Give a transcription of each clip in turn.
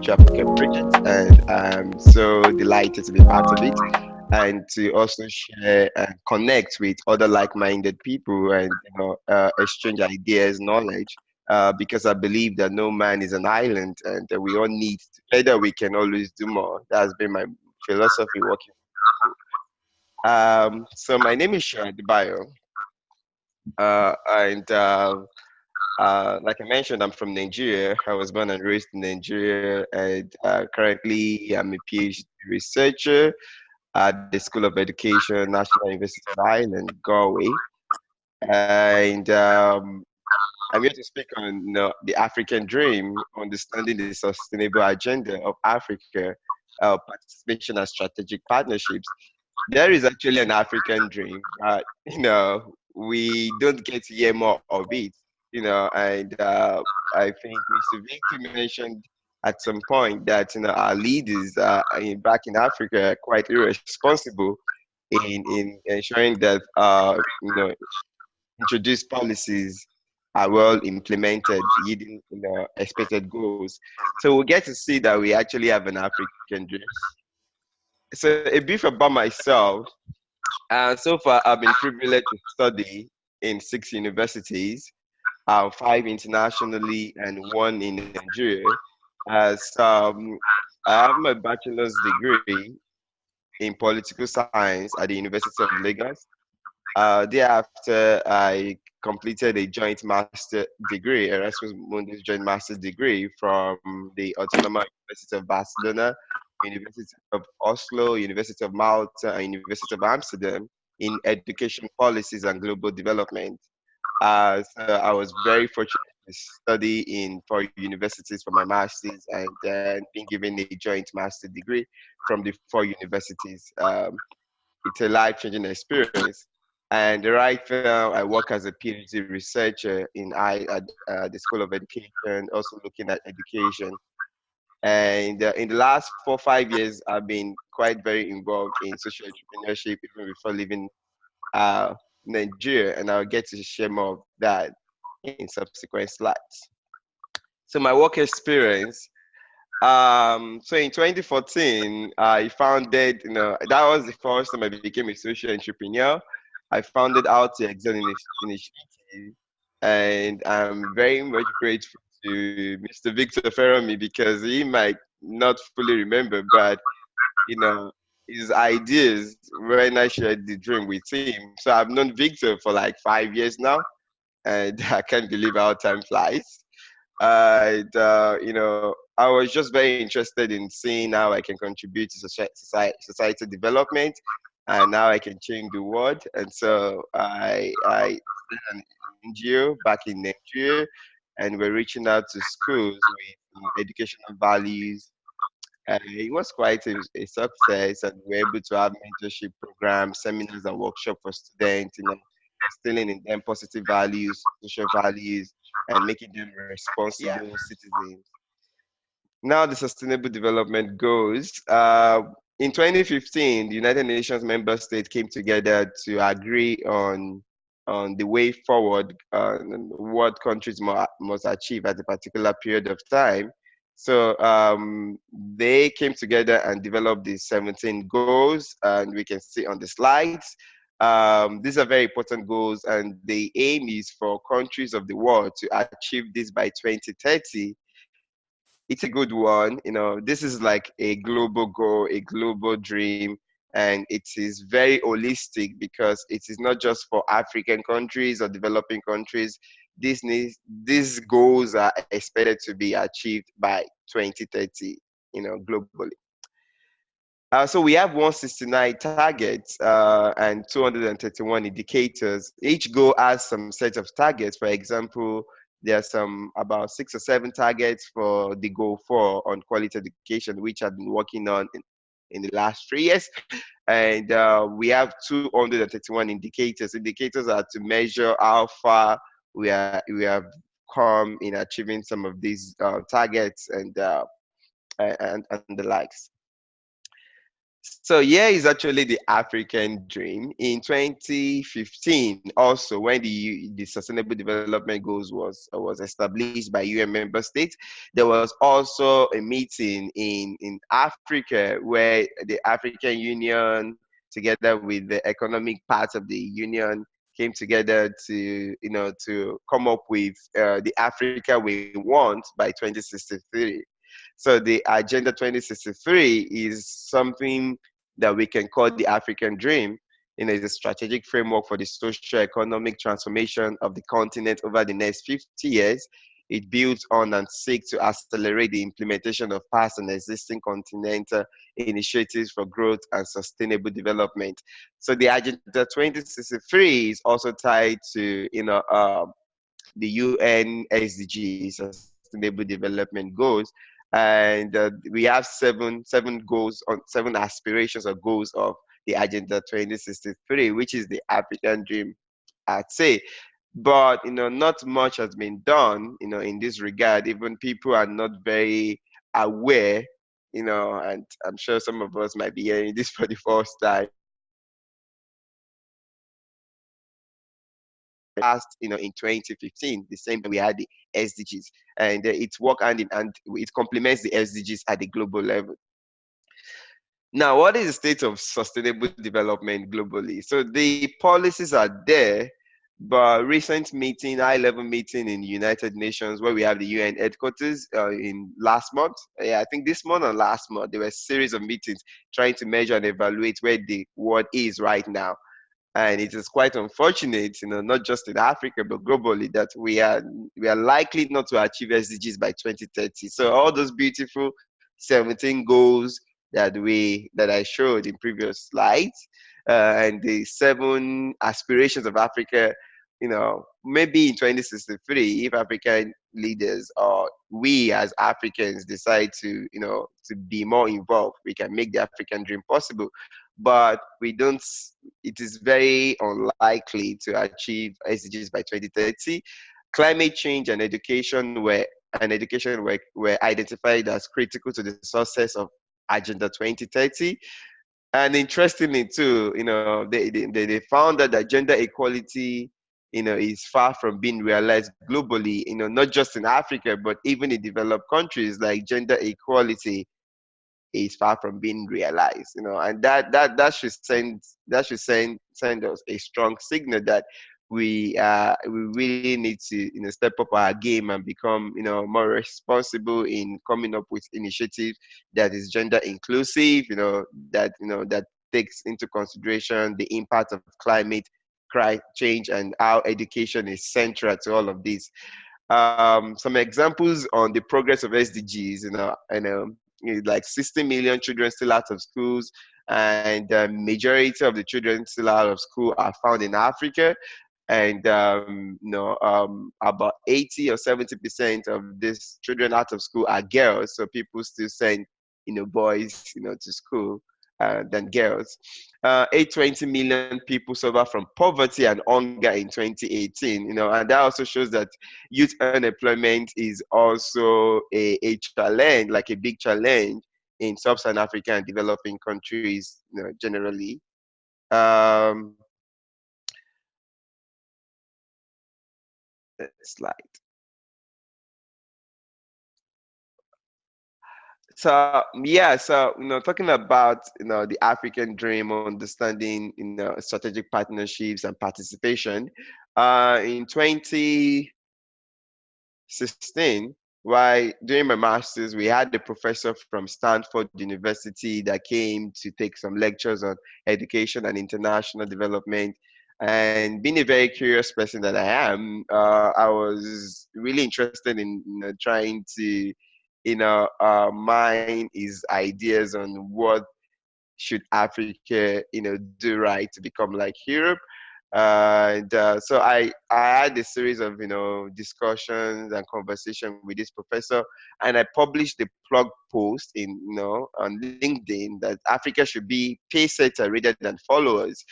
Future Africa project, and I'm so delighted to be part of it and to also share and connect with other like-minded people and exchange ideas, knowledge. Because I believe that no man is an island, and that we all need together. We can always do more. That's been my philosophy working. So my name is Seun Adebayo, and like I mentioned, I'm from Nigeria. I was born and raised in Nigeria, and currently I'm a PhD researcher at the School of Education, National University of Ireland, Galway. And I'm here to speak on the African dream, understanding the sustainable agenda of Africa, participation and strategic partnerships. There is actually an African dream, but we don't get to hear more of it. And I think Mr. Victor mentioned at some point that our leaders back in Africa are quite irresponsible in ensuring that introduced policies are well implemented, yielding expected goals. So we get to see that we actually have an African dream. So a brief about myself. So far, I've been privileged to study in 6 universities, five internationally and one in Nigeria. As I have my bachelor's degree in political science at the University of Lagos. Thereafter, I completed a joint master degree, Erasmus Mundus joint master degree from the Autonomous University of Barcelona, University of Oslo, University of Malta, and University of Amsterdam in education policies and global development. So I was very fortunate to study in 4 universities for my master's and then being given a joint master degree from the 4 universities. It's a life-changing experience. And right now, I work as a PhD researcher at the School of Education, also looking at education. And in the last 4 or 5 years, I've been quite very involved in social entrepreneurship even before leaving uh, Nigeria, and I'll get to share more of that in subsequent slides. So my work experience. So in 2014, I founded, that was the first time I became a social entrepreneur. I founded Out to Excel Initiative, and I'm very much grateful to Mr. Victor Ferromi because he might not fully remember, but you know, his ideas when I shared the dream with him. So I've known Victor for like 5 years now, and I can't believe how time flies. I was just very interested in seeing how I can contribute to society development and how I can change the world. And so I started an NGO back in Nigeria, and we're reaching out to schools with educational values. It was quite a success, and we were able to have mentorship programs, seminars, and workshops for students, instilling in them positive values, social values, and making them responsible citizens. Now, the Sustainable Development Goals. In 2015, the United Nations member states came together to agree on the way forward, and what countries must achieve at a particular period of time. So they came together and developed the 17 goals, and we can see on the slides. These are very important goals, and the aim is for countries of the world to achieve this by 2030. It's a good one. This is like a global goal, a global dream, and it is very holistic because it is not just for African countries or developing countries. These goals are expected to be achieved by 2030, globally. So we have 169 targets and 231 indicators. Each goal has some set of targets. For example, there are some about 6 or 7 targets for the goal 4 on quality education, which I've been working on in the last 3 years. And we have 231 indicators. Indicators are to measure how far we have come in achieving some of these targets and the likes. So yeah, is actually the African dream. In 2015, also when the Sustainable Development Goals was established by UN member states, there was also a meeting in Africa where the African Union, together with the economic part of the union, came together to to come up with the Africa we want by 2063. So the Agenda 2063 is something that we can call the African Dream. It's a strategic framework for the socio-economic transformation of the continent over the next 50 years. It builds on and seeks to accelerate the implementation of past and existing continental initiatives for growth and sustainable development. So the Agenda 2063 is also tied to the UN SDG, Sustainable Development Goals, and we have seven goals on seven aspirations or goals of the Agenda 2063, which is the African Dream, I'd say. But not much has been done, in this regard. Even people are not very aware, and I'm sure some of us might be hearing this for the first time. Passed, in 2015, the same we had the SDGs, and it work hand in hand. It complements the SDGs at the global level. Now, what is the state of sustainable development globally? So the policies are there, but recent meeting, high-level meeting in the United Nations, where we have the UN headquarters in last month. Yeah, I think this month and last month, there were a series of meetings trying to measure and evaluate where the world is right now. And it is quite unfortunate, not just in Africa but globally, that we are likely not to achieve SDGs by 2030. So all those beautiful 17 goals that I showed in previous slides, and the seven aspirations of Africa, maybe in 2063, if African leaders or we as Africans decide to be more involved, we can make the African dream possible. But we don't. It is very unlikely to achieve SDGs by 2030. Climate change and education were identified as critical to the success of Agenda 2030. And interestingly too, they found that the gender equality, is far from being realized globally, not just in Africa, but even in developed countries. Like, gender equality is far from being realized, and that should send us a strong signal that we really need to step up our game and become more responsible in coming up with initiatives that is gender inclusive, that takes into consideration the impact of climate change, and how education is central to all of this. Some examples on the progress of SDGs, like 60 million children still out of schools, and the majority of the children still out of school are found in Africa. And about 80 or 70% of these children out of school are girls. So people still send boys to school than girls. 820 million people suffer from poverty and hunger in 2018. And that also shows that youth unemployment is also a challenge, like a big challenge in sub-Saharan Africa and developing countries, generally. Um, Slide. So yeah, so talking about the African dream, understanding strategic partnerships and participation. In 2016, while doing my masters, we had a professor from Stanford University that came to take some lectures on education and international development. And being a very curious person that I am, I was really interested in trying to mine his ideas on what should Africa do right to become like Europe. And so I had a series of discussions and conversation with this professor, and I published the blog post on LinkedIn that Africa should be pace setter rather than followers.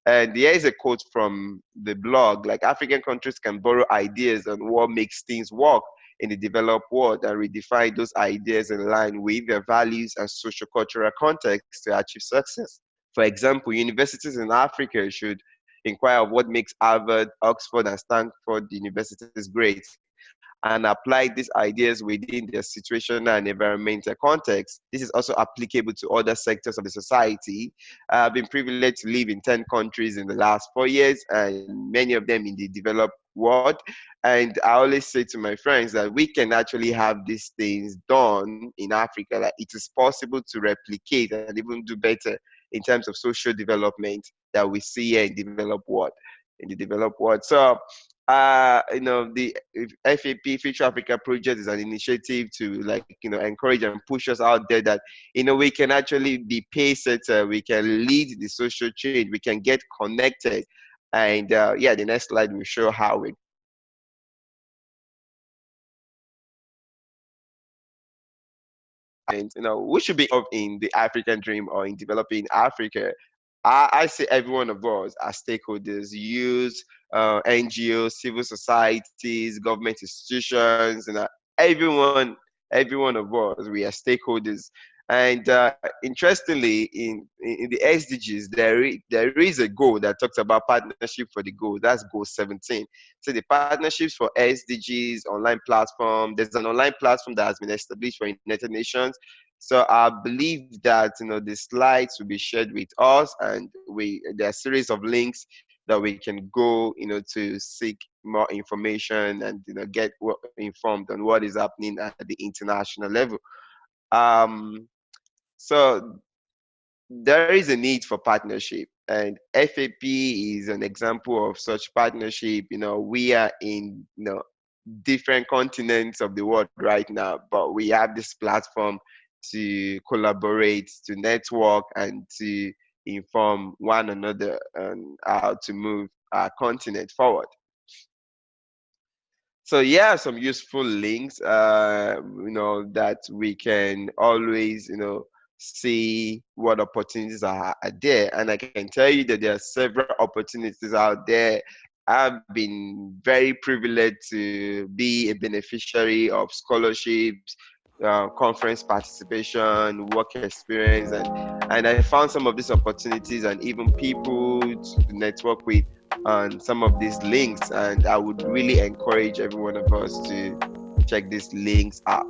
And here is a quote from the blog: like, African countries can borrow ideas on what makes things work in the developed world and redefine those ideas in line with their values and socio-cultural context to achieve success. For example, universities in Africa should inquire of what makes Harvard, Oxford, and Stanford universities great and apply these ideas within their situational and environmental context. This is also applicable to other sectors of the society. I've been privileged to live in 10 countries in the last 4 years, and many of them in the developed world. And I always say to my friends that we can actually have these things done in Africa, that it is possible to replicate and even do better in terms of social development that we see here in the developed world. So the FAP Future Africa project is an initiative to encourage and push us out there that we can actually be pace setter, we can lead the social change, we can get connected, and the next slide will show how we. And we should be involved in the African dream or in developing Africa. I say every one of us as stakeholders, youth, NGOs, civil societies, government institutions, and every one of us, we are stakeholders. And interestingly, in the SDGs, there is a goal that talks about partnership for the goal. That's goal 17. So the partnerships for SDGs, online platform. There's an online platform that has been established for United Nations. So I believe that the slides will be shared with us, and there are a series of links that we can go to seek more information and get informed on what is happening at the international level. So there is a need for partnership, and FAP is an example of such partnership. We are in different continents of the world right now, but we have this platform to collaborate, to network, and to inform one another on how to move our continent forward. So some useful links, that we can always, see what opportunities are there. And I can tell you that there are several opportunities out there. I've been very privileged to be a beneficiary of scholarships, conference participation, work experience, and I found some of these opportunities and even people to network with on some of these links. And I would really encourage every one of us to check these links out.